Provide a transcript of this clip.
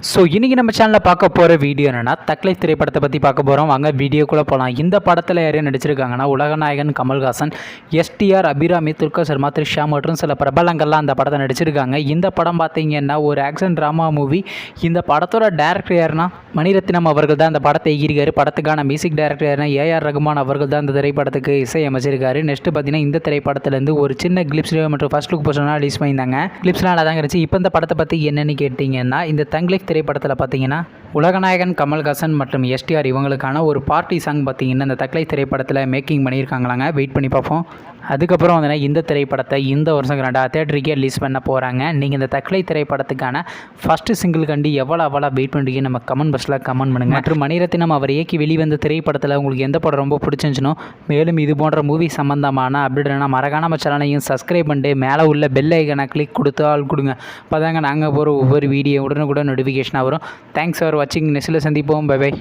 So இன்றைக்கி நம்ம சேனலில் பார்க்க போகிற வீடியோ என்னென்னா தக்லை திரைப்படத்தை பற்றி பார்க்க போகிறோம். வாங்க வீடியோக்குள்ளே போகலாம். இந்த படத்தில் யாரையும் நடிச்சிருக்காங்கன்னா உலகநாயகன் கமல்ஹாசன், எஸ்டிஆர், அபிராமி, துர்கா சர்மா, த்ரிஷா மற்றும் சில பிரபலங்கள்லாம் அந்த படத்தை நடிச்சிருக்காங்க. இந்த படம் பார்த்தீங்கன்னா ஒரு ஆக்ஷன் ட்ராமா மூவி. இந்த படத்தோட டேரக்டர் யாருன்னா மணிரத்னம் அவர்கள் தான் இந்த படத்தை இயக்கியிருக்காரு. படத்துக்கான மியூசிக் டேரக்டர் யாருன்னா ஏஆர் ரகுமான் அவர்கள் தான் இந்த திரைப்படத்துக்கு இசை அமைச்சிருக்காரு. நெக்ஸ்ட்டு பார்த்தீங்கன்னா இந்த திரைப்படத்துலேருந்து ஒரு சின்ன கிளிப்ஸ் மற்றும் ஃபர்ஸ்ட் லுக் போஸ்டர்லாம் ரிலீஸ் பண்ணியிருந்தாங்க. கிளிப்ஸ்லாம் நல்லா தாங்க இருந்துச்சு. இப்போ இந்த படத்தை பற்றி என்னென்னு கேட்டிங்கன்னா இந்த தங்லை திரைப்படத்தில் பார்த்தீங்கன்னா உலகநாயகன் கமல்ஹாசன் மற்றும் எஸ்டிஆர் இவங்களுக்கான ஒரு பார்ட்டி சாங் பார்த்தீங்கன்னா இந்த தக்லை திரைப்படத்தில் மேக்கிங் பண்ணியிருக்காங்களாங்க. வெயிட் பண்ணி பார்ப்போம். அதுக்கப்புறம் வந்து இந்த திரைப்படத்தை இந்த வருஷம் தேட்டருக்கே ரிலீஸ் பண்ண போகிறாங்க. நீங்கள் இந்த தக்லை திரைப்படத்துக்கான ஃபஸ்ட்டு சிங்கிள் கண்டி எவ்வளோ வெயிட் பண்ணுறீங்க நம்ம கமெண்ட் பாக்ஸில் கமெண்ட் பண்ணுங்கள். மற்றும் மணிரத்னம் அவர் இயக்கி வெளிவந்த திரைப்படத்தில் உங்களுக்கு எந்த படம் ரொம்ப பிடிச்சிருந்துச்சுனோ மேலும் இது போன்ற மூவி சம்மந்தமான அப்டேட்னா மறக்காம சேனலையும் சப்ஸ்கிரைப் பண்ணிட்டு மேலே உள்ள பெல் ஐக்கனை கிளிக் கொடுத்தால் கொடுங்க. அப்போ தாங்க நாங்கள் போகிற ஒவ்வொரு வீடியோ உடனுக்குடன் நோட்டிஃபிகேஷனாக வரும். தேங்க்ஸ் ஃபார் வாட்சிங். நெக்ஸ்ட்டில் சந்திப்போம். Bye by.